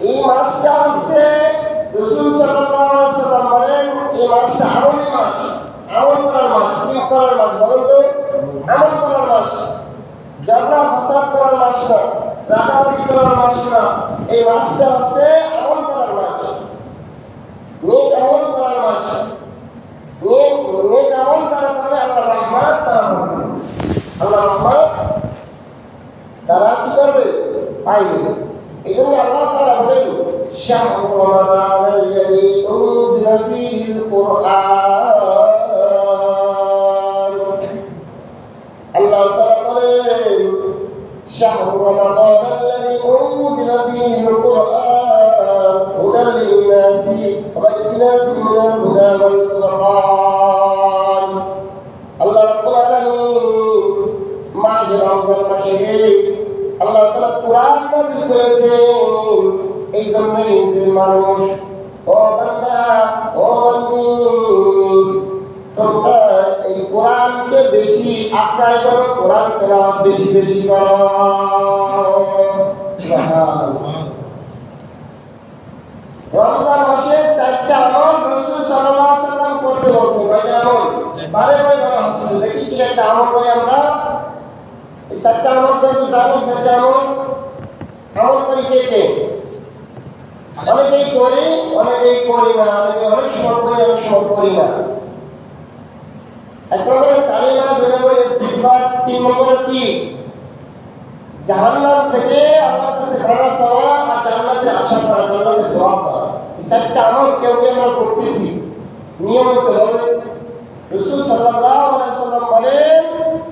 এই মাসটা হচ্ছে রাসূল সাল্লাল্লাহু আলাইহি ওয়াসাল্লাম বলেন এই মাসটা আমলি মাস, আমল করার মাস। কি করার মাস বলেন তো? আমল করার মাস, ঝগড়া ফাসাদ করার মাস না, রাগারাগি করার মাস না। এই মাসটা হচ্ছে আমল করার মাস, নেক আমল করার মাস। নেক আমল যারা করবে আল্লাহ রহমত তারা পাবে, আল্লাহ রহমত তারা কি করবে? পাইবে। এই জন্য আল্লাহ তাআলা বলেন শাহরু রমাদান আল্লাযী উনজিলা ফীহিল কুরআন। আল্লাহ তাআলা বলেন শাহরু রমাদান আল্লাযী উনজিলা ফীহিল কুরআন হুদাল লিন-নাসি ওয়া বায়িনাতিন মিনাল হুদা ওয়াল ফুরকান। আল্লাহ রাব্বুল আলামিন মাহে রমজান মাসে আল্লাহ তাআলা কুরআন নাযিল করেছেন। এই জন্যই যে মানুষ, ও বান্দা, ও বান্দি, তোমরা এই কোরআনকে বেশি আঁকড়াই করো, কোরআন তেলাওয়াত বেশি বেশি করো। সুবহানাল্লাহ। রমজান মাসে 4টা আমল রাসূল সাল্লাল্লাহু আলাইহি ওয়াসাল্লাম করতে বলেছেন। কয়টা আমল? বারে বারে বলা হচ্ছে। দেখি কি একটা আমল করি আমরা। এই 4টা আমল কিন্তু জানি। 4টা আমল করি কে কে? অনেকেই করি, অনেকেই করি না। অনেক সময় করি, অনেক সময় করি না। এক নম্বরে কালিমা, 2 নম্বরে ইস্তিগফার, 3 নম্বরে কি? জাহান্নাম থেকে আল্লাহর কাছে ক্ষমা চাওয়া আর জান্নাতের আশা করা, জান্নাতের দোয়া করা। এই 4টা আমল কেউ কেউ আমরা করতেছি, নিয়মিত ভাবে। রাসূল সাল্লাল্লাহু আলাইহি ওয়াসাল্লাম বলেন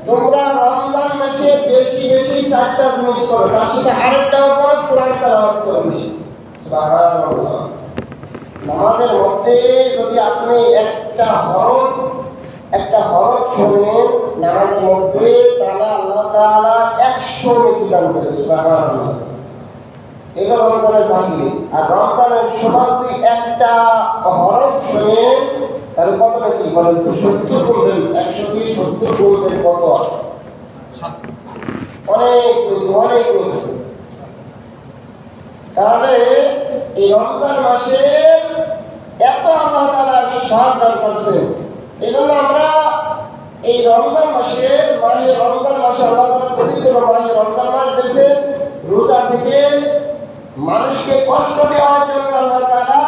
তোমরা রমজান মাসে বেশি বেশি 4টা জিনিস করো, তার সাথে আরেকটাও করো, কোরআন তেলাওয়াত করো বেশি। সুবহানাল্লাহ। নামাজের মধ্যে যদি আপনি একটা হরফ শোনেন নামাজের মধ্যে, তাহলে আল্লাহ তাআলা 100 নেকি দান করেন। সুবহানাল্লাহ। এটা রমজানের বাহিরে। আর রমজানের সময় যদি একটা হরফ শোনেন তাহলে কত নাকি বলেন তো? 70 গুণ দেন। 100 দিয়ে 70 গুণ দেন কত? অনেক অনেক। তাহলে এই রমজান মাসে এত আল্লাহ তাআলা সাহায্য করছেন। এই জন্য আমরা এই রমজান মাসে আল্লাহ তাআলা পবিত্র মাসে রমজান মাস দিয়েছেন রোজা থেকে মানুষকে কষ্ট দেওয়ার জন্য। আল্লাহ তাআলা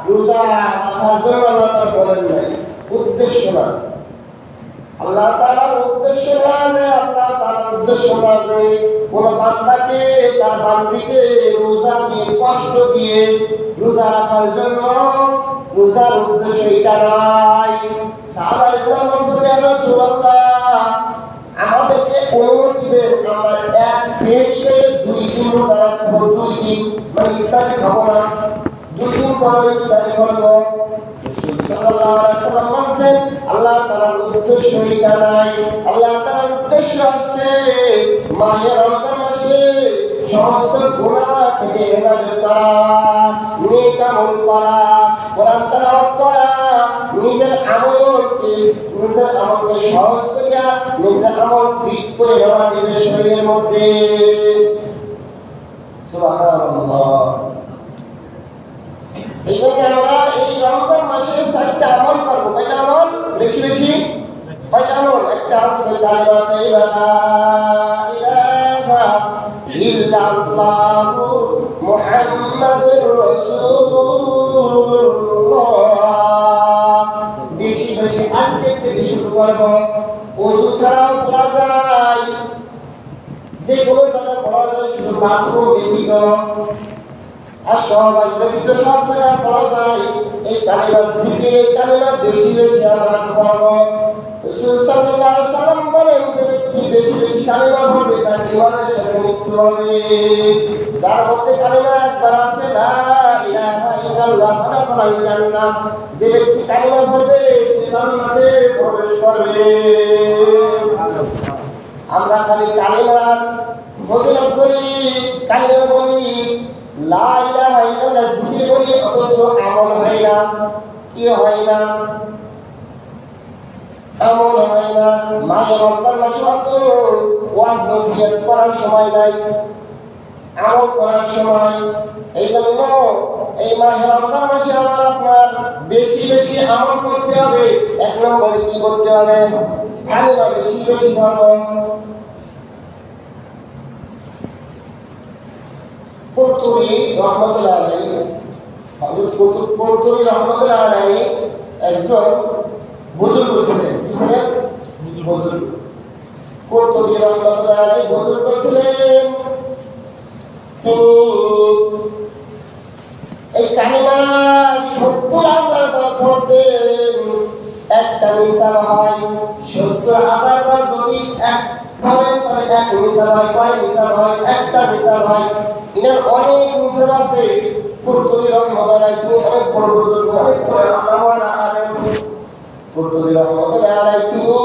রোজা রাখার জন্য আল্লাহ তাআলা বলেন নাই, উদ্দেশ্য না। আল্লাহ তাআলার উদ্দেশ্য না যে কোন বান্দাকে তার বান্দিকে রোজা দিয়ে কষ্ট দিয়ে রোজা রাখার জন্য রোজার উদ্দেশ্য এটা নয়। সাহাবায়ে কেরাম বলছেন ইয়া রাসূলুল্লাহ আমাদেরকে অনুমতি দেন, আমরা এক সেহরিতে 2 দিন রোজা রাখবো। 2 দিন মানে ইফতারি খাবো না, 2 দিন পরে ইফতারি করবো। রাসূল সাল্লাল্লাহু আলাইহি ওয়াসাল্লাম বলেন আল্লাহ তাআলার উদ্দেশ্য এটা নাই। আল্লাহ তাআলার উদ্দেশ্য হচ্ছে মাহে রমজান মাসে সমস্ত গুনাহ থেকে হেফাজত করা, নেক আমল করা, কোরআন তেলাওয়াত করা, নিজের আমলকে সহজ করিয়া নিজের আমল ফিট করে নেওয়া নিজের শরীরের মধ্যে। সুবহানাল্লাহ। এই জন্য আমরা এই রমজান মাসে 4টা আমল করবো। কয়টা আমল? বেশি বেশি। কয়টা আমল? একটা হচ্ছে কালিমা তাইয়্যিবা লা ইলাহা ইল্লাল্লাহু মুহাম্মাদুর রাসূলুল্লাহ। বেশি বেশি আজকে থেকে শুরু করব। ওযু ছাড়াও পড়া যায়, যে কোনো জায়গায় পড়া যায়, শুধু বাথরুম ব্যতীত আর সবাই ব্যতীত সব জায়গায় পড়া যায়। এই কালিমা জিকির, এই কালিমা বেশি বেশি আমরা পড়ব। রাসূল সাল্লাল্লাহু আলাইহি ওয়াসাল্লাম বলেন যে ব্যক্তি বেশি বেশি কালিমা পড়বে তার ঈমানের সাথে মৃত্যু হবে। যার মধ্যে কালিমা একবার আছে লা ইলাহা ইল্লাল্লাহ ফাদাখালাল জান্নাহ, যে ব্যক্তি কালিমা পড়বে সে জান্নাতে প্রবেশ করবে। আমরা খালি কালিমার ফজিলত বলি, কালিমা বলি, লা ইলাহা ইল্লাল্লাহ জিকির বলি, অথচ আমল হয় না। কি হয় না? আমল হয় না। মাহে রমজান মাসে তো ওয়াজ নসিহত করার সময় নাই। আমল করার সময়। এই জন্য এই মাহে রমজান মাসে আমার আপনার বেশি বেশি আমল করতে হবে। এক নম্বরে কি করতে হবে? কালিমা বেশি বেশি পড়ো। কুরতুবী রহমাতুল্লাহ আলাইহি, হযরত কুরতুবী রহমাতুল্লাহ আলাইহি একজন বুজুর্গ ছিলেন। কি ছিলেন? বুজুর্গ। কুরতুবী রহমাতুল্লাহ আলাইহি বুজুর্গ ছিলেন। এই কালিমা ৭০,০০০ বার পড়তেন, একটা মিসাল হয়। ৭০,০০০ বার যদি এক পড়েন তাহলে এক মিসাল হয়। কয় মিসাল হয়? একটা মিসাল হয়। এর অনেক মিসাল আছে। কুরতুবী রহমাতুল্লাহ আলাইহি তিনি অনেক বড় বুজুর্গ, অনেক বড় আলেম। কুরতুবী রহমাতুল্লাহ আলাইহি তিনি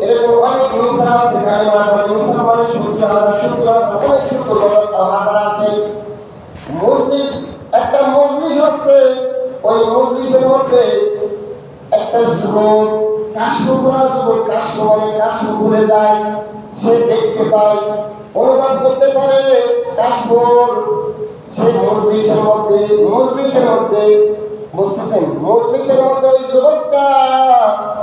এরকম অনেক মিসাল আছে। কালিমার মিসাল মানে ৭০,০০০ অনেক ৭০,০০০ আছে। মসজিদ, একটা মজলিস হচ্ছে, ওই মজলিসের মধ্যে একটা যুবক, কাশফুলা যুবক, কাশফু ভুলে যায়। সে দেখতে পায়, অনুভব করতে পারে কাশফুর সে মজলিসের মধ্যে বুঝতেছেন, মজলিসের মধ্যে ওই যুবকটা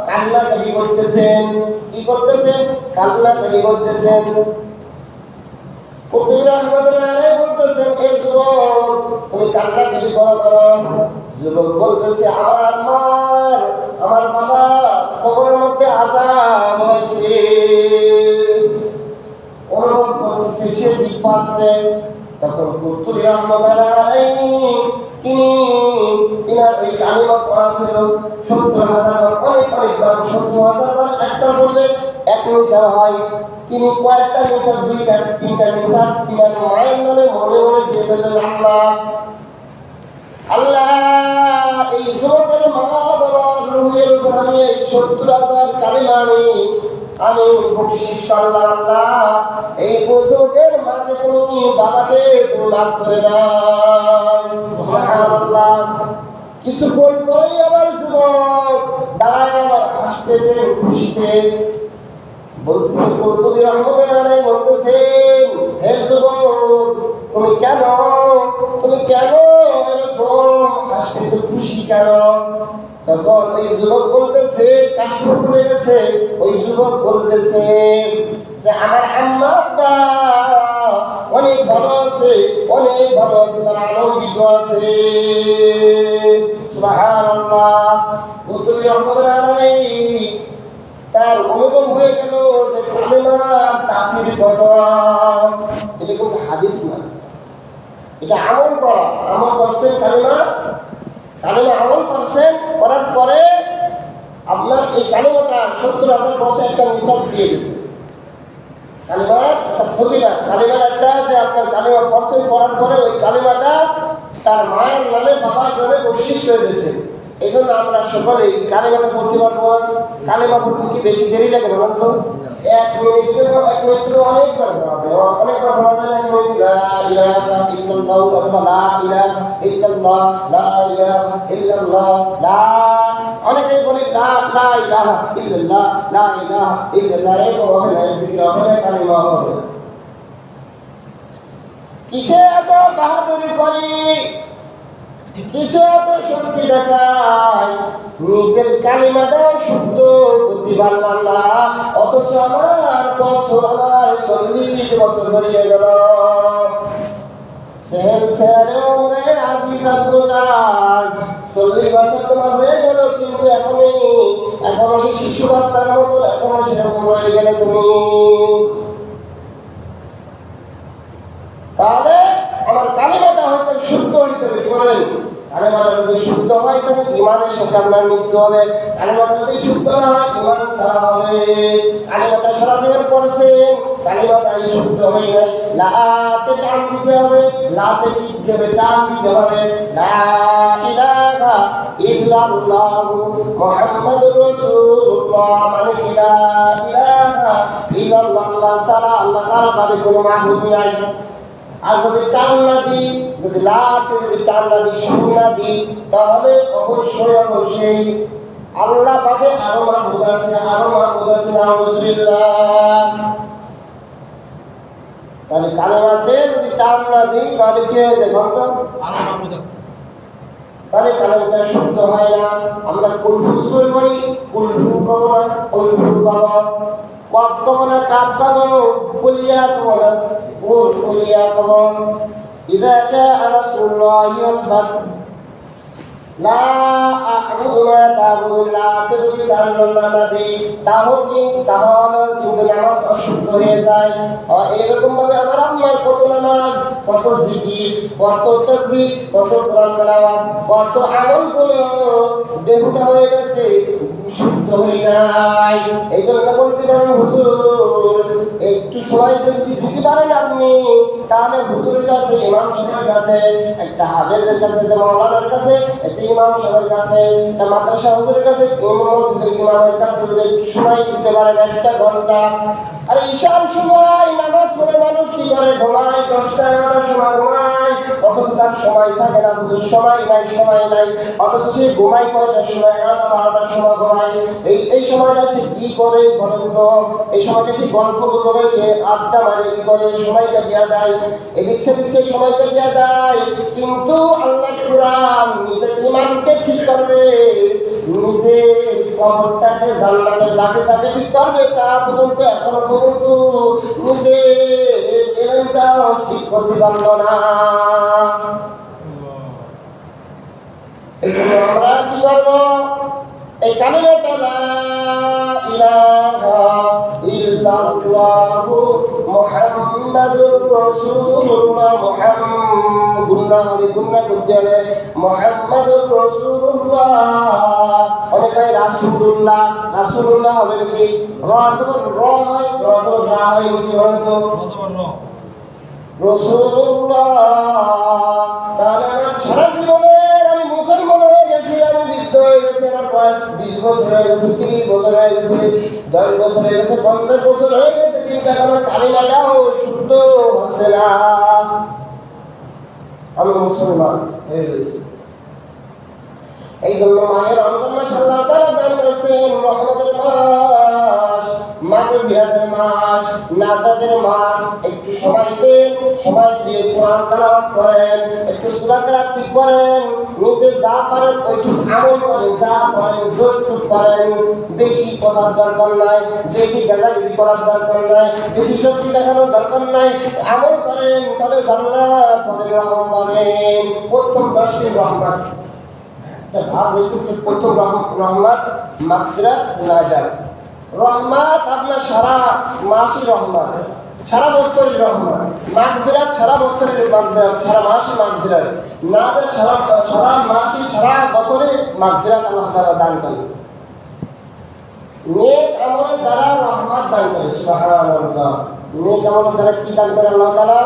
কান্নাকাটি করতেছেন। কি করতেছেন? কান্নাকাটি করতেছেন। কুরতুবী রহমাতুল্লাহ আলাইহি বলতেছেন, এই যুবক তুমি কান্নাকাটি করো। যুবক বলতেছে, আমার বাবা কবরের মধ্যে আযাব হয়েছে। অনুভব করতেছে, সে দিক পাচ্ছে। তখন কুরতুবী রহমাতুল্লাহ আলাইহি তিনার এই কালিমা পড়া ছিল ৭০,০০০ বার, অনেক বার। ৭০,০০০ বার একটা বললে এক মিসাল হয়। তিনি কয়েকটা মিসাল, ২টা ৩টা মিসাল তিনার মায়ের নামে মনে মনে দিয়ে ফেললেন। আল্লাহ এই যুবকের মা বাবার রুহের উপর আমি এই ৭০,০০০ কালিমা আমি বকশিশ করলাম। আল্লাহ এই বুজুর্গের মাকে তুমি, বাবাকে তুমি মাফ করে দাও। সুবহানাল্লাহ। কিছুক্ষণ পরেই আবার যুবক দাঁড়ায় আবার হাসতেছেন খুশিতে। বলছে কুরতুবী রহমাতুল্লাহ আলাইহি বলতেছেন, হে যুবক তুমি কেন এরকম হাসতেছো, খুশি কেন? তখন ওই যুবক বলতেছে, কাশফু ভুলে গেছে। ওই যুবক বলতেছে যে আমার আম্মা আব্বা অনেক ভালো আছে, তারা আনন্দিত আছে। সুবহানাল্লাহ। কুরতুবী রহমাতুল্লাহ আলাইহি তার অনুভব হয়ে গেল যে কালিমার তাসির কত। এটা কিন্তু হাদিস না, এটা আমল করা। আমল করছেন, কালিমা আমল করছেন, করার পরে আপনার এই কালিমাটা ৭০,০০০ বছর একটা নিসাব দিয়ে গেছে। কালিমার একটা ফজিলত, কালিমার একটা আছে। আপনার কালিমা পড়ছেন, পড়ার পরে ওই কালিমাটা তার মায়ের নামে, বাবার নামে বকশিশ হয়ে গেছে। এই জন্য আমরা সকলেই কালিমাটা পড়তে পারবো। কালিমা পড়তে কি বেশি দেরি লাগে বলেন তো? ১ মিনিট অনেকবার পড়া যায়। ১ মিনিট লা ইলাহা ইল্লাল্লাহ অথবা লা ইলাহা ইল্লাল্লাহ, লা ইলাহা ইল্লাল্লাহ, অনেকেই বলি লা ইলাহা ইল্লাল্লাহ, লা ইলাহা ইল্লাল্লাহ। এরকম হবে না, জিকির হবে না, কালিমা হবে। কিসে এত বাহাদুরি করি, কিছু এত শক্তি দেখায়, নিজের কালিমাটা শুদ্ধ করতে পারলাম না, অথচ আমার ৪০ বছর হয়ে গেল। আজিজা প্রজান ৪০ বছর তোমার হয়ে গেল, কিন্তু এখনো শিশু বাচ্চার মতো এখনো সেরকম রয়ে গেলে তুমি। তাহলে আমার কালিমাটা হয়তো শুদ্ধ হইতে হবে। বলেন, কালিমাটা যদি শুদ্ধ হয় তাহলে ঈমানের সাথে আপনার মৃত্যু হবে। কালিমাটা যদি শুদ্ধ না হয় ঈমান ছাড়া হবে। কালিমাটা সারা জীবন পড়ছেন, কালিমাটাই শুদ্ধ হয় নাই। লাতে টান দিতে হবে, লাতে টিপ দেবে, টান দিতে হবে। লা ইলাহা ইল্লাল্লাহু মুহাম্মাদুর রাসূলুল্লাহ। মানে লা ইলাহা ইল্লাল্লাহ ছাড়া আল্লাহ তাআলা বাদে কোনো মাবুদ নাই। আর যদি টান না দিই, যদি লাতে টান না দিই, সুর না দিই, তাহলে অবশ্যই আল্লাহ বাদে আরো মাবুদ আছে। নাউজুবিল্লাহ। তাহলে কালেমাতে যদি টান না দিই তাহলে কি হয়েছে গন্ধ তাহলে কালেমাটা শুদ্ধ হয় না। আমরা কুলহু সুর করি, কুলহু কব না, কুলহু কব, কব কব না, কাপ কব, কুলিয়া কব না, কুলিয়া কব। ইদা জাআ রাসূলুল্লাহি ওয়াল ফাতহ লা আ'বুদু মা তা'বুদুন, লা যদি না দিই তাহলে কিন্তু নামাজ অশুদ্ধ হয়ে যায়। এরকম ভাবে আমার আম্মার কত নামাজ, কত জিকির, কত তাসবিহ, কত কোরআন তেলাওয়াত, কত আমল গুলো বেহুদা হয়ে গেছে, শুদ্ধ হয়ে নাই। এই জন্য বলতে পারেন হুজুর একটু সময় যদি দিতে পারেন আপনি, তাহলে হুজুরের কাছে, ইমাম সাহেবের কাছে, একটা হাফেজের কাছে, একটা মাওলানার কাছে, একটা ইমাম সাহেবের কাছে, একটা মাদ্রাসা হুজুরের কাছে, মসজিদের ইমামের কাছে যদি একটু সময় দিতে পারেন, একটা ঘন্টা। আর ঈশার সময় নামাজ পড়ে মানুষ কি করে? ঘুমায়, 10টা 11টার সময় ঘুমায়, অথচ তার সময় থাকে না, হুজুর সময় নাই, অথচ সে ঘুমায় কয়টার সময়? 11টা 12টার সময় ঘুমায়। এই সময়টা সে কি করে বলেন তো? এই সময়টা সে গল্প গুজবে, সে আড্ডা মারে, কি করে? সময়টা দিয়া দেয়, এদিক সেদিক সময়টা দিয়া দেয়। কিন্তু আল্লাহ কুরআন নিজের ইমানকে ঠিক করবে, নিজের কবরটাকে জান্নাতের বাগিচাকে ঠিক করবে, তা পর্যন্ত এখনো পর্যন্ত নিজের ইলমটাও ঠিক করতে পারল না। এই জন্য আমরা কি করবো? এই কালিমাটা লা ইলাহা ইল্লাল্লাহু মুহাম্মাদুর রাসূলুল্লাহ, গুন্না করতে হবে, মুহাম্মাদুর রাসূলুল্লাহ। অনেকে রাসূলুল্লাহ, রাসূলুল্লাহ হবে নাকি? রাসূল হয়, রাসূল না হয় কি হতো? রাসূলুল্লাহ। তাহলে সারা জীবনে আমি মুসলমান হয়ে গেছি, আমি বৃদ্ধ হয়ে গেছি, আমার বয়স 20 বছর হয়ে গেছে, 30 বছর হয়ে গেছে, 10 বছর হয়ে গেছে, 50 বছর হয়ে গেছে, কিন্তু আমার কালিমাটাও শুদ্ধ হচ্ছে না। আমি মুসলমান হয়ে রয়েছি। এই জন্য মায়ের রমজান মাস আল্লাহ তাআলা দান করেছেন রহমতের মাস, মাগফিরাতের মাস, নাজাতের মাস। একটু সময় দেন, সময় দিয়ে কোরআন তেলাওয়াত করেন, একটু সূরা কেরাত ঠিক করেন, নিজে যা পারেন ওইটুকু আমল করেন, যা পারেন যতটুকু পারেন। বেশি কথার দরকার নাই, বেশি গালাগালি করার দরকার নাই, বেশি শক্তি দেখানোর দরকার নাই। আমল করেন, তাহলে জান্নাত পাবেন, রহমত পাবেন। প্রথম 10টি রহমত ভাগ হয়েছে, প্রথম রহমত মাগফিরাত, নাজাত। রহমত আপনার সারা মাসই রহমত, সারা বছরের রহমত। মাগফিরাত সারা বছরের মাগফিরাত, সারা মাসই মাগফিরাত। নাজাত সারা মাসই, সারা বছরে মাগফিরাত আল্লাহ তাআলা দান করেন। নেক আমলের দ্বারা রহমত দান করে, সুবহানাল্লাহ। নেক আমলের দ্বারা কি দান করে আল্লাহ তাআলা?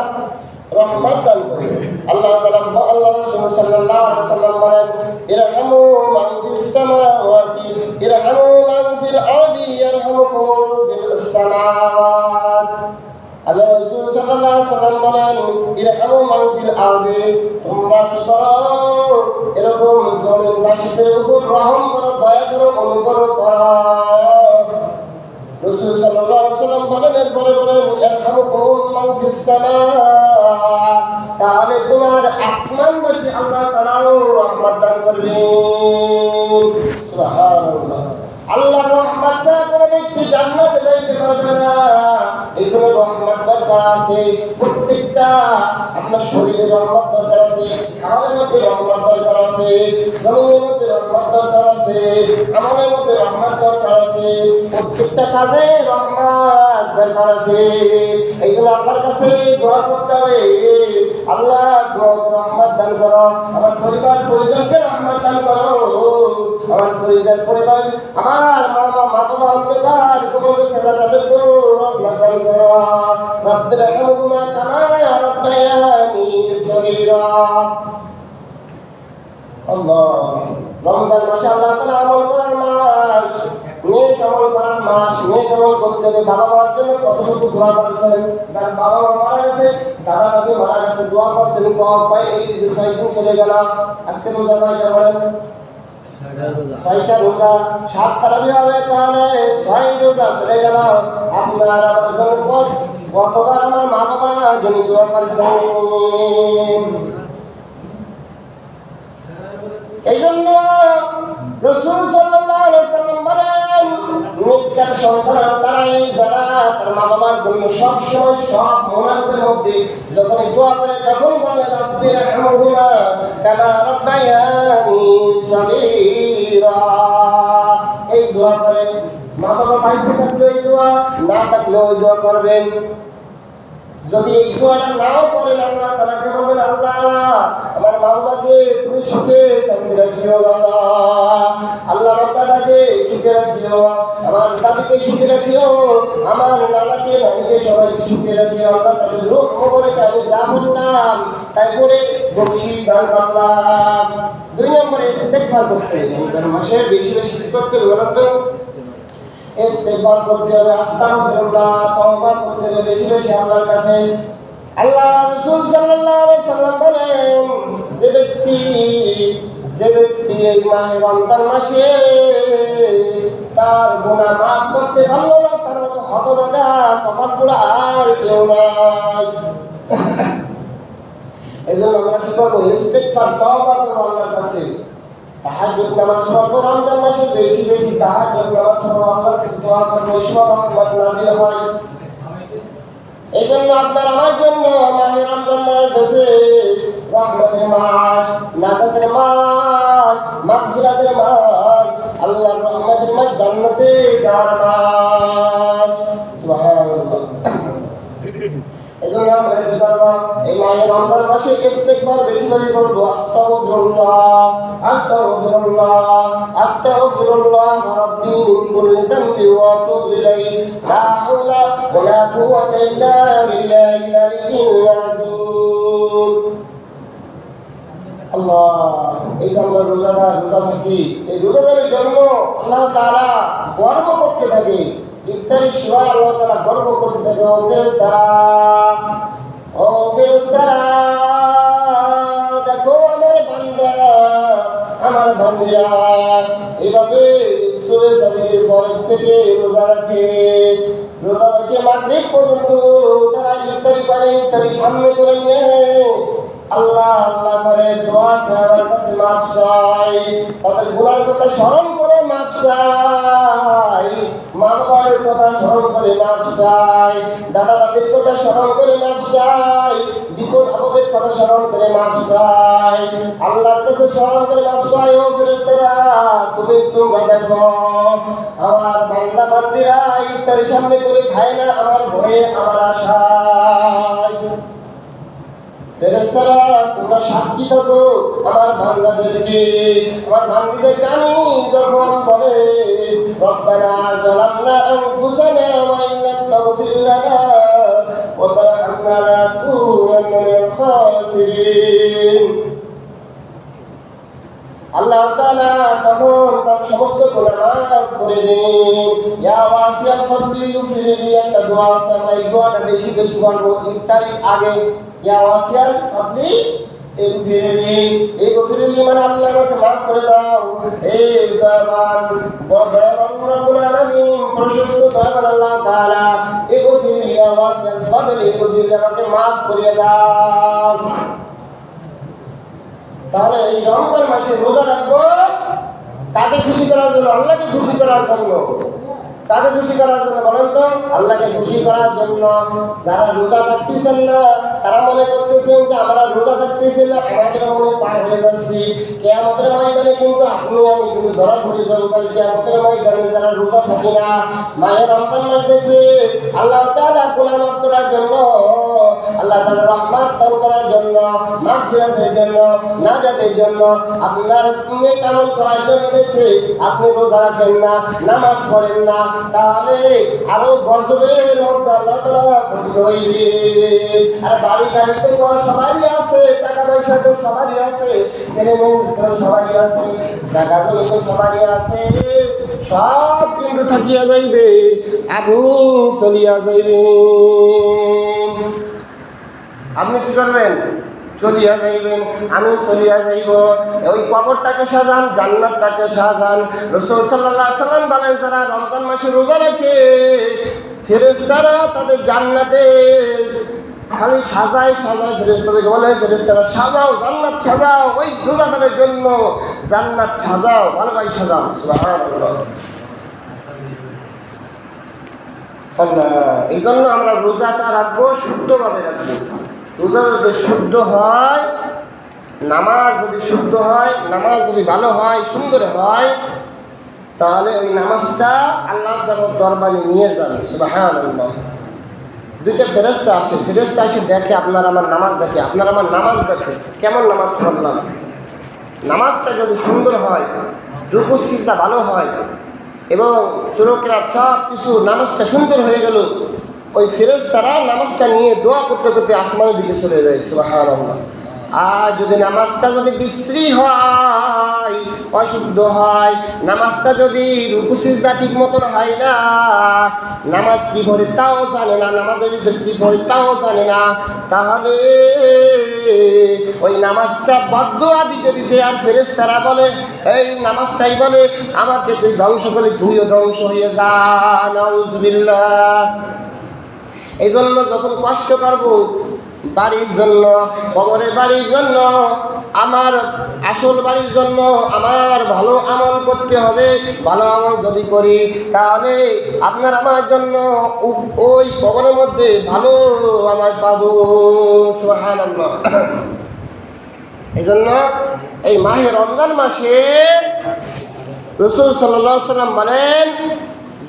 রহমত দান করে। আল্লাহ তাআলা, আল্লাহ রাসূল সাল্লাল্লাহু আলাইহি ওয়াসাল্লাম বলেন, ইরহামু মান ফিস সামাওয়াতি ইরহামু মান ফিল আরদি ইয়ারহামুকুম ফিস সামাওয়াত। আল্লাহ রাসূল সাল্লাল্লাহু আলাইহি ওয়াসাল্লাম বলেন, ইরহামু মান ফিল আরদি, তোমরা কি করো? এরকম জমিনবাসীদের উপর রহম করো, দয়া করো, অনুগ্রহ করো। রাসূল সাল্লাল্লাহু আলাইহি ওয়াসাল্লাম বলেন, এরপরে বলেন, ইয়ারহামুকুম মান ফিস সামা, তাহলে তোমার আসমানবাসী আল্লাহ তাআলাও রহমত দান করবেন। সুবহানাল্লাহ। আল্লাহর রহমত ছাড়া কোনো ব্যক্তি জান্নাতে যাইতে পারবে না। এই জন্য রহমত দরকার আছে, প্রত্যেকটা আপনার শরীরে রহমত দরকার আছে, খাওয়ার মধ্যে রহমত দরকার আছে, জমিনের মধ্যে রহমত দরকার আছে, আমলের মধ্যে রহমত দরকার আছে, প্রত্যেকটা কাজে রহমত দরকার আছে। এই জন্য আল্লাহর কাছে দোয়া করতে হবে, আল্লাহ রহমত দান করো, আমার পরিবার পরিজনকে রহমত দান করো, আমার পরিবার আমার মা বাবা অন্ধকার কবরে ছেড়ে তাদেরকে রহমত দান করো। রব্বির রহমহুমা কামা রাব্বায়ানি সগীরা। আল্লাহ, রমজান মাসে আল্লাহ তাআলা আমল করার মাস, নেক আমল করার মাস। নেক আমল করতে হবে। বাবা মার জন্য কতটুকু দোয়া করেছেন? তার বাবা মা মারা গেছে, দাদা দাদি মারা গেছে, দোয়া করছেন কয়? এই যে 6 দিন চলে গেল, আজকে রোজা কয়টা বলেন? 6টা রোজা। 7 তারাবি হবে, তাহলে 6 রোজা চলে গেল। আপনার আমার জন্য কতবার আমার মা বাবা জন্য দোয়া করেছেন। এই জন্য রাসূল সাল্লাল্লাহু আলাইহি সাল্লাম বলেন, নেককার সন্তান তারাই যারা তার মা বাবার জন্য সব সময় সব মোনাজাতের মধ্যে যখন দোয়া করে তখন বলে রব্বি রহমহুমা কামা রাব্বায়ানি সগীরা। এই দোয়া করে মা বাবা পাইছে থাকলে ওই দোয়া, না থাকলে ওই দোয়া করবেন। যদি এই দোয়াটা নাও করেন আল্লাহ তাআলাকে বলবেন, আল্লাহ আমার মা বাবাকে তুমি সুখে শান্তি রাখিও, আল্লাহ আমার দাদাকে সুখে রাখিও, আমার দাদিকে সুখে রাখিও, আমার নানাকে নানিকে সবাইকে সুখে রাখিও। আল্লাহ তাদের রূহ মোবারকে আমি যা বললাম তাই করে বকশিশ দান করলাম। 2 নম্বরে ইস্তেগফার করতে হবে, রমজান মাসে বেশি বেশি করতে হবে, ইস্তেগফার করতে হবে, আস্তাগফিরুল্লাহ, তওবা করতে হবে বেশি বেশি আল্লাহর কাছে। আল্লাহ রাসূল সাল্লাল্লাহু আলাইহি সাল্লাম বলেন, যে ব্যক্তি এই মাহে রমজান মাসে তার গুনাহ মাফ করতে পারলো না, তার মতো হতভাগা কপাল পোড়া আর কেউ নাই। এজন্য আমরা কি করবো? ইস্তেগফার, তওবা করব আল্লাহর কাছে। তাহাজ্জুদ নামাজ পড়ব, রমজান মাসে বেশি বেশি তাহাজ্জুদ নামাজ পড়ব, আল্লাহর কাছে দোয়া করব, ঈশ্বর রহমত নাযিল হয়। এই জন্য আপনার আমার জন্য মাহে রমজান মাস দেশে রহমতের মাস, নাজাতের মাস, মাগফিরাতের মাস, আল্লাহর রহমতের মাস, জান্নাতে যাওয়ার মাস। সুবহানাল্লাহ। এই জন্য আমরা কি করবো? এই মাহে রমজান মাসে ইস্তেগফার বেশি বেশি করবো। আস্তাগফিরুল্লাহ, আস্তাগফিরুল্লাহ, আস্তাগফিরুল্লাহ রাব্বি মিন কুল্লি যামবি ওয়া আতুবু ইলাইহি, লা হাওলা ওয়া লা কুওয়াতা ইল্লা বিল্লাহিল আলিয়্যিল আযীম। আল্লাহ, এই যে আমরা রোজা থাকি, এই রোজাদারের জন্য আল্লাহ তাআলা গর্ব করতে থাকে। ইফতারের সময় আল্লাহ তাআলা গর্ব করতে থাকে, ও ফেরেশতারা দেখো আমার বান্দা, আমার বান্দিরা এইভাবে সূরা সাদিকের পরের থেকে রোজা রাখে মাগরিব পর্যন্ত। তারা ইফতারি করে, ইফতারি সামনে করে নিয়ে আল্লাহ আল্লাহ করে দোয়া চাওয়ার কাছে মাফ চাই, তাদের গুনার কথা স্মরণ করে মাফ চাই, মা বাবার কথা স্মরণ করে মাফ চাই, দাদা দাদির কথা স্মরণ করে মাফ চাই, বিপদ আপদের কথা স্মরণ করে মাফ চাই, আল্লাহর কাছে স্মরণ করে মাফ চাই। ও ফেরেশতারা তোমরা দেখো আমার বান্দা বান্দিরা ইফতারি সামনে করে খায় না আমার ভয়ে, আমার আশায়। ফেরেশতারা তোমরা সাক্ষী থাকো আমার বান্দাদেরকে, আমার বান্দীদেরকে আমি যখন বলে রব্বানা যালামনা আনফুসানা ওয়া ইন লাম তাগফির লানা ওয়া তারহামনা লানাকুনান্না মিনাল খাসিরিন, আল্লাহ তাআলা তখন তার সমস্ত গুনাহ মাফ করে দেন। ইয়া ওয়াসিয়াল ফাদলি ইগফিরলি, একটা দোয়া আছে, এই দোয়াটা বেশি বেশি বলবো ইফতারির আগে। ইয়া ওয়াসিয়াল ফাদলি ইগফিরলি মানে আল্লাহ আমাকে মাফ করে দাও। এই দয়াবান রব্বুল আলামিন, প্রশস্ত দয়াবান আল্লাহ তাআলা ইগফিরলি, ইয়া ওয়াসিয়াল ফাদলি ইগফিরলি, আমাকে মাফ করে দাও। তাহলে এই রমজান মাসে রোজা রাখবো কাকে খুশি করার জন্য? আল্লাহকে খুশি করার জন্য। কাকে খুশি করার জন্য বলেন তো? আল্লাহকে খুশি করার জন্য। যারা রোজা থাকতেছেন না তারা মনে করতেছেন যে আমরা রোজা থাকতেছি না, আমাদের মনে পার হয়ে যাচ্ছি, কিয়ামতের ময়দানে কিন্তু আপনি আমি কিন্তু ধরা পড়ে যাবো। কাল কিয়ামতের ময়দানে যারা রোজা থাকি না, মাহে রমজান মাস দেশে আল্লাহ তাআলা গুনাহ মাফ করার জন্য, আল্লাহ তাআলা রহমত দান করার জন্য, মাগফিরাতের জন্য, নাজাতের জন্য, আপনার নেক আমল করার জন্য দেশে আপনি রোজা রাখেন না, নামাজ পড়েন না, তাহলে আরো গজবের মধ্যে আল্লাহ তাআলা পতিত হইবে। আর বাড়ি গাড়ি তো সবারই আছে, টাকা পয়সা তো সবারই আছে, ছেলে মেয়ে তো সবারই আছে, জায়গা জমি তো সবারই আছে, সব কিন্তু থাকিয়া যাইবে, আপনি চলিয়া যাইবে। আপনি কি করবেন? চলিয়া যাইবেন, আমি চলিয়া যাইব। ওই কবরটাকে সাজান, জান্নাতটাকে সাজান। রাসূল সাল্লাল্লাহু আলাইহি ওয়াসাল্লাম বলেন, যারা রমজান মাসে রোজা রাখে ফেরেশতারা তাদের জান্নাতে খালি সাজায় সাজায়, ফেরেশতাদেরকে বলে ফেরেশতারা সাজাও, জান্নাত সাজাও, ওই রোজাদারের জন্য জান্নাত সাজাও, ভালোভাবে সাজাও। সুবহানাল্লাহ। এই জন্য আমরা রোজাটা রাখবো, শুদ্ধভাবে রাখবো। রোজা যদি শুদ্ধ হয়, নামাজ যদি শুদ্ধ হয়, নামাজ যদি ভালো হয়, সুন্দর হয়, তাহলে ওই নামাজটা আল্লাহর দরবারে নিয়ে যান। সুবহানাল্লাহ। দুইটা ফেরেশতা আসে, ফেরেশতা এসে দেখে, আপনার আমার নামাজ দেখে, আপনার আমার নামাজ দেখে, কেমন নামাজ পড়লাম। নামাজটা যদি সুন্দর হয়, রুকু সিজদা ভালো হয় এবং সুরকিরা সব কিছু, নামাজটা সুন্দর হয়ে গেল, ওই ফেরেশতারা নামাজটা নিয়ে দোয়া করতে করতে আসমানের দিকে চলে যায়। সুবহানাল্লাহ। আর যদি নামাজটা যদি বিশ্রী হয়, অশুদ্ধ হয়, নামাজটা যদি রুকু সিজদা ঠিক মতন হয় না, নামাজ কি পড়ে তাও জানে না, নামাজের ভিতরে কি পড়ে তাও জানে না, তাহলে ওই নামাজটা বদদুয়া দিতে দিতে আর ফেরেশতারা বলে, এই নামাজটাই বলে আমাকে তুই ধ্বংস করলে তুইও ধ্বংস হয়ে যা। নাউযুবিল্লাহ। এই জন্য যখন কষ্ট করবো বাড়ির জন্য, কবরের বাড়ির জন্য, আমার আসল বাড়ির জন্য আমার ভালো আমল করতে হবে। ভালো আমল যদি করি তাহলে আপনার আমার জন্য ওই কবরের মধ্যে ভালো আমার পাবো। সুবহানাল্লাহ। এই জন্য এই মাহে রমজান মাসে রাসূল সাল্লাল্লাহু আলাইহি ওয়াসাল্লাম বলেন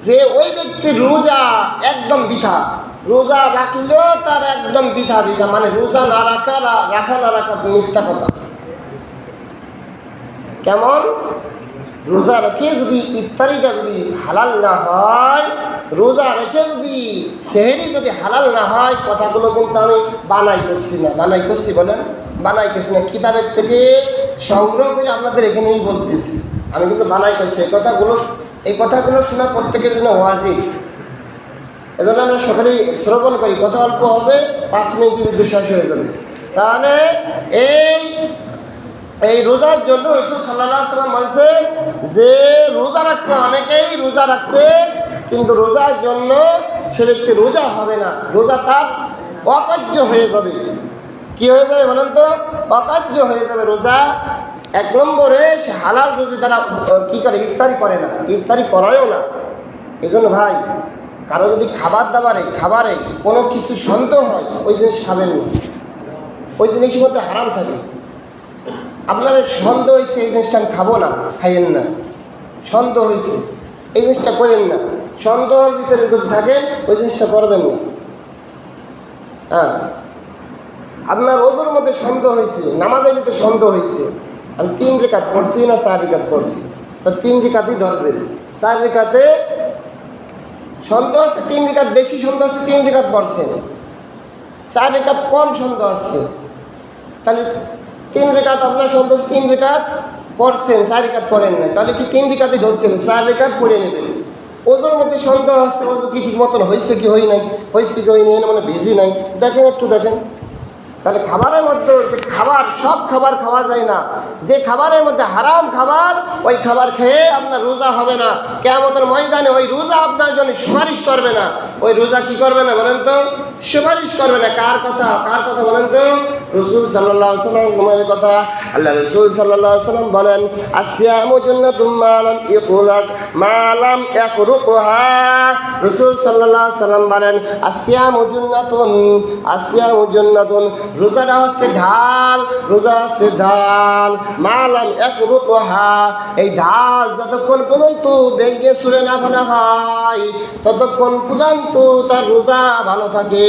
যে ওই ব্যক্তির রোজা একদম বৃথা, রোজা রাখলেও তার একদম বৃথা বৃথা, মানে রোজা না রাখা না রাখা মিথ্যা কথা। কেমন? রোজা রেখে যদি ইফতারিটা যদি হালাল না হয়, রোজা রেখে যদি সেহরি যদি হালাল না হয়, কথাগুলো কিন্তু আমি বানাই করছি না, বানাই করছি বলেন, বানাই করছি না, কিতাবের থেকে সংগ্রহ করে আপনাদের এখানেই বলতেছি, আমি কিন্তু বানাই করছি। এই কথাগুলো শোনা প্রত্যেকের জন্য ওয়াজিব। এজন্য আমরা সকলেই শ্রবণ করি, কথা অল্প হবে, 5 মিনিটের বিশ্বাস হয়ে যাবে। তাহলে এই রোজার জন্য রাসূল সাল্লাল্লাহু আলাইহি ওয়াসাল্লাম বলেছেন যে রোজা রাখবে, অনেকেই রোজা রাখবে, কিন্তু রোজার জন্য সে ব্যক্তি রোজা হবে না, রোজা তার অকার্য হয়ে যাবে। কি হয়ে যাবে বলেন তো? অকার্য হয়ে যাবে রোজা। 1 নম্বরে সে হালাল রুজি দ্বারা কী করে? ইফতারি করে না, ইফতারি করায়ও না। এই জন্য ভাই, কারো যদি খাবারে কোনো কিছু সন্দেহ হয়, ওই জিনিস খাবেন না, ওই জিনিসের মধ্যে হারাম থাকে। আপনার সন্দেহ হয়েছে এই জিনিসটা আমি খাবো না, খাইয়েন না। সন্দেহ হয়েছে এই জিনিসটা করেন না, সন্দেহের ভিতরে যদি থাকেন ওই জিনিসটা করবেন না। হ্যাঁ, আপনার ওজোর মধ্যে সন্দেহ হয়েছে, নামাজের ভিতরে সন্দেহ হয়েছে, আমি 3 রেখাত পড়ছি না 4 রেখাত পড়ছি, তো 3 রেখাতই ধরবেন। 4 রেখাতে সন্দেহ আছে, 3 রেখাত বেশি সন্দেহ আছে, 3 রেখাত পড়ছেন। 4 রেখাত কম সন্দেহ আছে, তাহলে 3 রেখাত আপনার সন্দেহ 3 রেখাত পড়ছেন, 4 রেখাত পড়েন না, তাহলে কি 3 রেখাতই ধরতে হবে, 4 রেখাত পড়ে নেবেন। ওজোর মধ্যে সন্দেহ আছে, ওজো কি ঠিক মতন হয়েছে কি হয় নাই, হয়েছে কি হয়নি, মানে ভিজি নাই, দেখেন একটু দেখেন। তাহলে খাবারের মধ্যে সব খাবার খাওয়া যায় না, যে খাবারের মধ্যে হারাম খাবার, ওই খাবার খেয়ে আপনার রোজা হবে না। কিয়ামতের ময়দানে ওই রোজা আপনার জন্য সুপারিশ করবে না। ওই রোজা কি করবে না বলেন তো? সুপারিশ করবে না। কার কথা বলেন তো? রাসূল সাল্লাল্লাহু আলাইহি ওয়াসাল্লামের কথা। আল্লাহ রাসূল সাল্লাল্লাহু আলাইহি ওয়াসাল্লাম বলেন, আসিয়ামু জান্নাতুম মা লাম ইয়াকরুহা। রাসূল সাল্লাল্লাহু আলাইহি ওয়াসাল্লাম বলেন, আসিয়ামু জান্নাতুন, রোজাটা হচ্ছে ঢাল, রোজা হচ্ছে ঢাল, মালাম ইয়াকরুহা। এই ঢাল যতক্ষণ পর্যন্ত ভেঙে চুরে না ফেলা হয়, ততক্ষণ পর্যন্ত তার রোজা ভালো থাকে।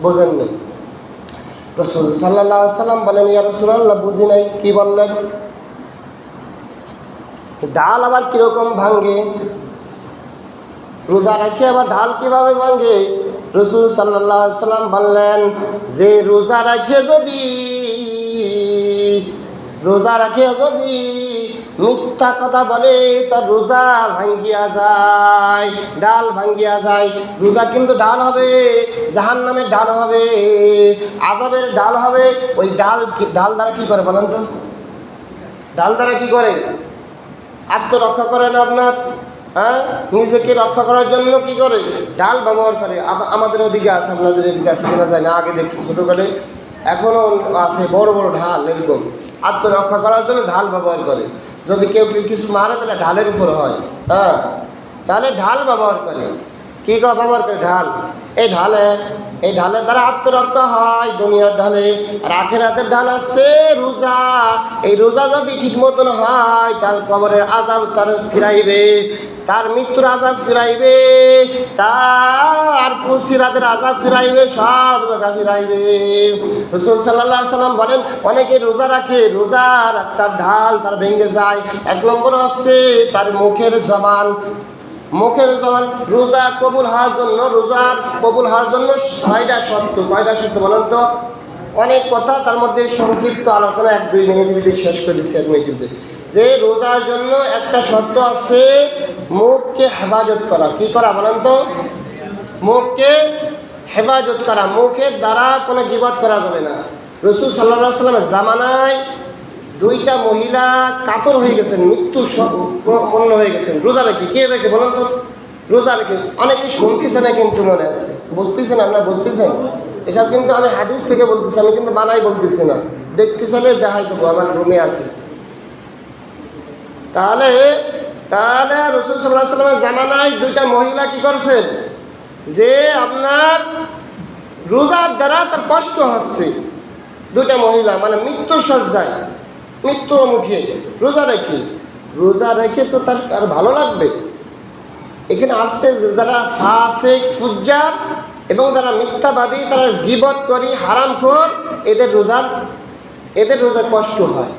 বোঝেন না? রাসূল সাল্লাল্লাহু আলাইহি ওয়াসাল্লাম বলেন, ইয়া রাসূলুল্লাহ, বুঝি নাই। কি বললেন? ডাল আবার কিরকম ভাঙে? রোজা রাখে আবার ডাল কিভাবে ভাঙে? রাসূল সাল্লাল্লাহু আলাইহি ওয়াসাল্লাম বললেন যে রোজা রাখে যদি মিথ্যা কথা বলে তার রোজা ভাঙ্গিয়া যায়, ডাল ভাঙ্গিয়া যায়। রোজা কিন্তু ডাল হবে, জাহান্নামের ডাল হবে, আযাবের ডাল হবে। ওই ডাল দ্বারা কি করে বলেন তো? ডাল দ্বারা কি করে? আত্মরক্ষা করে না আপনার? হ্যাঁ, নিজেকে রক্ষা করার জন্য কি করে? ঢাল ব্যবহার করে। আমাদের ওদিকে আছে, আপনাদের এদিকে আছে কিনা যায় না, আগে দেখছি ছোটোকালে, এখনও আছে বড় বড় ঢাল, এরকম আত্মরক্ষা করার জন্য ঢাল ব্যবহার করে। যদি কেউ কিছু মারে তাহলে ঢালের উপর হয়। হ্যাঁ, তাহলে ঢাল ব্যবহার করে। কী ব্যবহার করে? ঢাল। এই ঢালের দ্বারা আত্মরক্ষা হয় দুনিয়ার ঢালে। আর আখিরাতের ঢাল আছে রোজা। এই রোজা যদি ঠিক মতন হয় তার কবরের আযাব তার ফিরাইবে, তার মৃত্যুর আযাব ফিরাইবে, তার ফুলসিরাতের আযাব ফিরাইবে, সব জায়গা ফিরাইবে। রাসূল সাল্লাল্লাহু আলাইহি সাল্লাম বলেন, অনেকে রোজা রাখে, রোজা তার ঢাল তার ভেঙে যায়। এক নম্বর হচ্ছে তার মুখের জবান। রোজা কবুল হওয়ার জন্য, রোজার কবুল হওয়ার জন্য 6টা শর্ত। কয়টা শর্ত বলেন তো? অনেক কথা, তার মধ্যে সংক্ষিপ্ত আলোচনা 1-2 মিনিট শেষ করে দিচ্ছি। 1 মিনিটে যে রোজার জন্য একটা শর্ত আছে, মুখকে হেফাজত করা। কি করা বলেন তো? মুখকে হেফাজত করা। মুখের দ্বারা কোনো গীবত করা যাবে না। রাসূল সাল্লাল্লাহু আলাইহি সাল্লামের জামানায় 2টা মহিলা কাতর হয়ে গেছেন, মৃত্যুর মন্য হয়ে গেছেন রোজা রেখে। কে রেখে বলেন তো? রোজা রেখে। অনেকেই শুনতেছে না, কিন্তু মনে আছে, বুঝতেছেন? আপনারা বুঝতেছেন? এসব কিন্তু আমি হাদিস থেকে বলতেছি, আমি কিন্তু বানাই বলতেছি না। দেখতে চাইলে দেখাই দেবো, আমার রুমে আছে। তাহলে রাসূল সাল্লাল্লাহু আলাইহি সাল্লামের জামানায় 2টা মহিলা কি করছেন? যে আপনার রোজার দ্বারা তার কষ্ট হচ্ছে, 2টা মহিলা মানে মৃত্যুর সজ্জায়, মৃত্যুর মুখে রোজা রেখে তো তার আর ভালো লাগবে? এখানে আসছে যারা ফাসিক, ফুজ্জার এবং যারা মিথ্যাবাদী, তারা গীবত করি, হারামখোর, এদের রোজা কষ্ট হয়।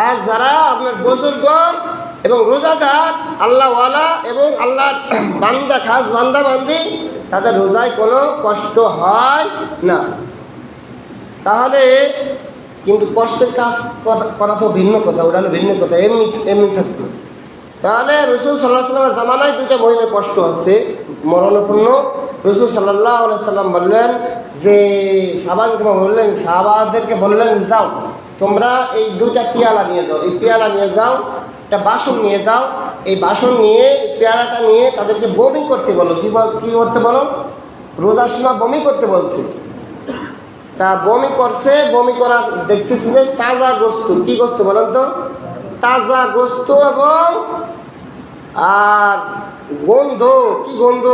আর যারা আপনার বুজুর্গ এবং রোজাদার, আল্লাহওয়ালা এবং আল্লাহর বান্দা, খাস বান্দা বান্দি, তাদের রোজায় কোনো কষ্ট হয় না। তাহলে কিন্তু কষ্টের কাজ করা তো ভিন্ন কথা, ওটা হলো ভিন্ন কথা, এমনি থাকতো। তাহলে রাসূল সাল্লাল্লাহু আলাইহি সাল্লামের জামানায় 2টা মহিলার কষ্ট হচ্ছে, মরণাপন্ন। রাসূল সাল্লাল্লাহু আলাইহি সাল্লাম বললেন যে সাহাবাদেরকে বললেন, যাও তোমরা এই 2টা পেয়ালা নিয়ে যাও, এই পেয়ালা নিয়ে যাও, একটা বাসন নিয়ে যাও, এই বাসন নিয়ে, এই পেয়ালাটা নিয়ে তাদেরকে বমি করতে বলো। কি করতে বলো? রোজার সময় বমি করতে বলছে। তা বমি করছে, বমি করা দেখতেছি যে তাজা গোস্ত। কি গোস্ত বলেন তো? তাজা গোস্ত এবং আর গন্ধ, কি গন্ধ?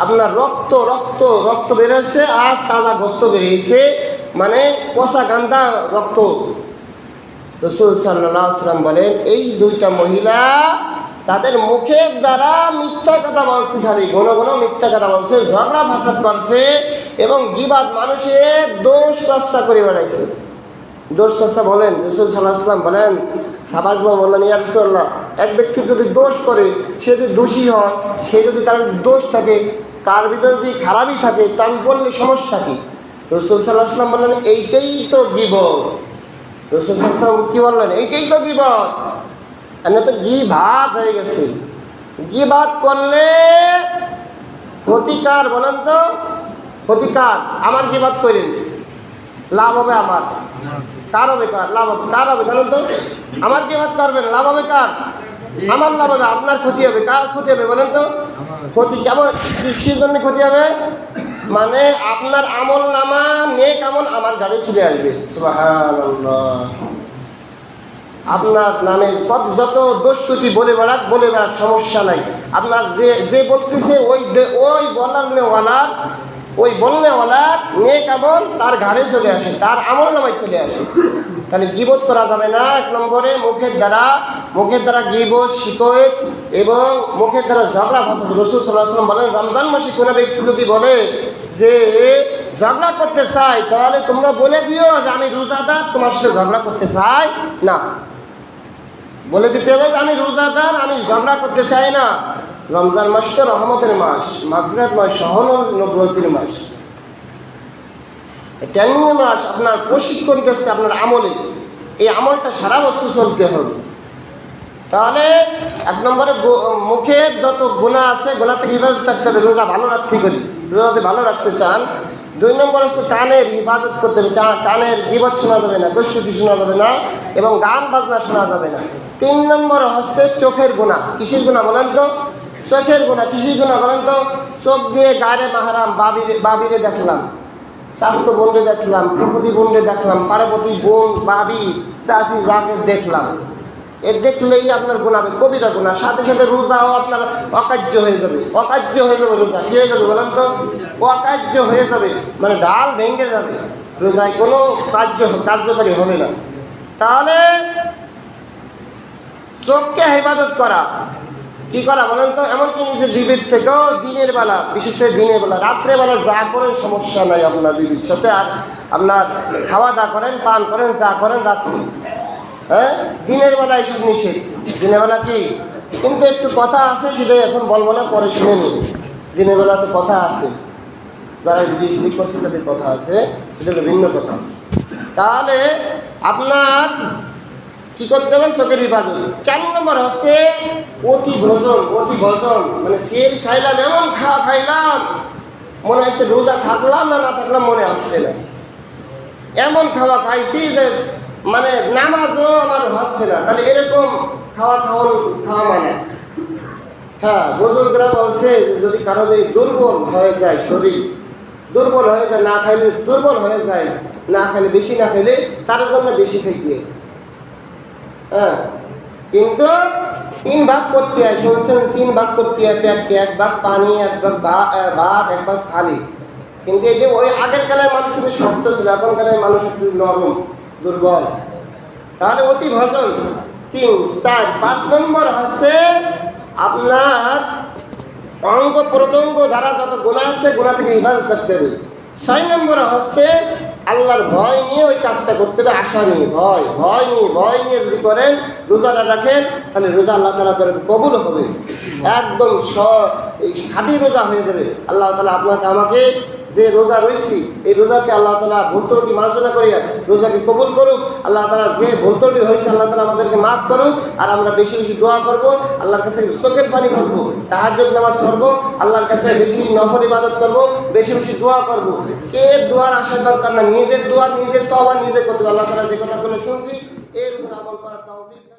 আপনার রক্ত বেরিয়েছে আর তাজা গোস্ত বেরিয়েছে, মানে পচা গান্দা রক্ত। রাসূল সাল্লাল্লাহু আলাইহি ওয়াসাল্লাম বলেন, এই 2টা মহিলা তাদের মুখের দ্বারা মিথ্যা কথা বলছে, খালি ঘন ঘন মিথ্যা কথা বলছে, ঝগড়া ফাসাদ করছে এবং গীবাত, মানুষের দোষ চর্চা করে বেড়াইছে। দোষ চর্চা বলেন, রাসূল সাল্লাল্লাহু আলাইহি ওয়াসাল্লাম বলেন, সাহাবাগণ বললেন, ইয়া রাসূলুল্লাহ, এক ব্যক্তি যদি দোষ করে, সে যদি দোষী হয়, সে যদি তার দোষ থাকে, তার ভিতরে যদি খারাপই থাকে, তার বললে সমস্যা কি? রাসূল সাল্লাল্লাহু আলাইহি ওয়াসাল্লাম বললেন, এইটাই তো গীবত। রাসূল সাল্লাল্লাহু আলাইহি ওয়াসাল্লাম কি বললেন? এইটাই তো গীবত। এনে তো গীবাত হয়ে গেছে। গীবাত করলে ক্ষতিকার, বলেন তো? ক্ষতিকার। আমার গীবাত করেন, লাভ হবে আমার, কার হবে? লাভ হবে কার হবে জানেন তো? আমার গীবাত করবেন, লাভ হবে কার? আমার লাভ হবে। আপনার ক্ষতি হবে, কার ক্ষতি হবে বলেন তো? ক্ষতি কেমন? কৃষির জন্য ক্ষতি হবে, মানে আপনার আমল নামা, নেক আমল আমার গাড়ি চলে আসবে। সুবহানাল্লাহ। আপনার নামে যত দোষ ত্রুটি বলে বেড়াক, সমস্যা নাই। আপনার যে বলতেছে ওই বলনেওয়ালার নেক আমল তার ঘাড়ে চলে আসে, তার আমল নামায় চলে আসে। তাহলে গীবত করা যাবে না। 1 নম্বরে মুখের দ্বারা গীবত, শিকায়ত এবং মুখের দ্বারা ঝগড়া ফাসাদ। রাসূল সাল্লাল্লাহু আলাইহি ওয়াসাল্লাম বলেন, রমজান মাসে কোনো ব্যক্তি যদি বলে যে ঝগড়া করতে চাই, তাহলে তোমরা বলে দিও যে আমি রোজাদার, তোমার সাথে ঝগড়া করতে চাই না। বলে দিতে হবে যে আমি রোজাদার, আমি ঝগড়া করতে চাই না। রমজান মাস তো রহমতের মাস, মাগফিরাত মাস, সহানুভূতির মাস, ট্রেনিংয়ের মাস। আপনার প্রশিক্ষণ দিচ্ছে আপনার আমলে, এই আমলটা সারা বছর চলতে হবে। তাহলে 1 নম্বরে মুখের যত গুনাহ আছে, গুনাহ থেকে হেফাজত থাকতে হবে। রোজা ভালো রাখতে পারি, রোজা যদি ভালো রাখতে চান। 2 নম্বর হচ্ছে কানের হেফাজত করতে হবে। কানের গীবত শোনা যাবে না, দোষ শোনা যাবে না। এবং গান বাজনা শোনা যাবে না। 3 নম্বর হচ্ছে চোখের গুনাহ। কিসের গুনাহ বলেন তো? চোখের গুনাহ। কিসের গুনাহ বলেন তো? চোখ দিয়ে গায়ে মাহারাম বাবিরে দেখলাম, স্বাস্থ্য বোনরে দেখলাম, প্রকৃতি বোনরে দেখলাম, পার্বতী বোন, বাবি, চাচি যাকে দেখলাম, এ দেখলেই আপনার গুনাহ হবে, কবিরা গুনাহ। সাথে সাথে রোজাও আপনার অকার্য হয়ে যাবে। অকার্য হয়ে যাবে রোজা। কী হয়ে যাবে বলেন তো? অকার্য হয়ে যাবে, মানে ডাল ভেঙে যাবে, রোজায় কোনো কার্যকারী হবে না। তাহলে চোখকে হেফাজত করা, কি করা বলেন তো? এমনকি নিজের বিবির থেকেও দিনের বেলা, বিশেষ করে দিনের বেলা, রাত্রেবেলা যা করেন সমস্যা নাই আপনার বিবির সাথে, আর আপনার খাওয়া দাওয়া করেন, পান করেন, যা করেন রাত্রে, হ্যাঁ, দিনের বেলা এইসব নিষেধ। দিনের বেলা কি, কিন্তু একটু কথা আছে, সেটা এখন বলবো না, পরে শুনে নিন। দিনের বেলা তো কথা আছে, যারা বিষ লিক করছে তাদের কথা আছে, সেটা হলো ভিন্ন কথা। তাহলে আপনার কি করতে হবে? চোখের হিফাজত। 4 নম্বর হচ্ছে অতি ভোজন। অতি ভোজন মানে সের খাইলাম, এমন খাওয়া খাইলাম মনে হচ্ছে রোজা থাকলাম না না থাকলাম মনে আসছে না, এমন খাওয়া খাইছি যে মানে নামাজও আমার হচ্ছে না। তাহলে এরকম খাওয়া মানে, হ্যাঁ, বুজুর্গরা বলছে যে যদি কারো যদি দুর্বল হয়ে যায়, শরীর দুর্বল হয়ে যায়, না খাইলে দুর্বল হয়ে যায়, না খাইলে বেশি না খাইলে তার জন্য বেশি থেকে, হ্যাঁ, কিন্তু 3 ভাগ করতে হয়। শুনছেন 3 ভাগ করতে হয় পেটকে, 1 ভাগ পানি, 1 ভাগ ভাত, 1 ভাগ থালি। কিন্তু এই যে ওই আগের কালের মানুষ কিন্তু শক্ত ছিল, এখনকালের মানুষ একটু নরম, দুর্বল। তাহলে অতি ভোজন 3, 4, 5 নম্বর হচ্ছে আপনার অঙ্গ প্রত্যঙ্গ দ্বারা যত গুনাহ আছে গুনাহ থেকে হিফাজত করতে হবে। 6 নম্বর হচ্ছে আল্লাহর ভয় নিয়ে ওই কাজটা করতে হবে, আশা নিয়ে, ভয় নিয়ে যদি করেন, রোজাটা রাখেন, তাহলে রোজা আল্লাহ তাআলা করে কবুল হবে, একদম খাঁটি রোজা হয়ে যাবে। আল্লাহ তাআলা আপনাকে আমাকে যে রোজা রয়েছি, এই রোজাকে আল্লাহ তাআলা ভুল ত্রুটি মার্জনা করিয়া রোজাকে কবুল করুক। আল্লাহ তাআলা যে ভুল ত্রুটি হয়েছে আল্লাহ তাআলা আমাদেরকে মাফ করুক। আর আমরা বেশি বেশি দোয়া করব, আল্লাহর কাছে চোখের পানি পড়বো, তাহাজ্জুদ নামাজ পড়বো, আল্লাহর কাছে বেশি নফল ইবাদত করবো, বেশি বেশি দোয়া করবো। কে দোয়ার আসার দরকার না, নিজের দোয়া নিজের তওবা নিজে করতে হবে। আল্লাহ তাআলা যে কথাগুলো শুনছি এর উপর আমল করার তৌফিক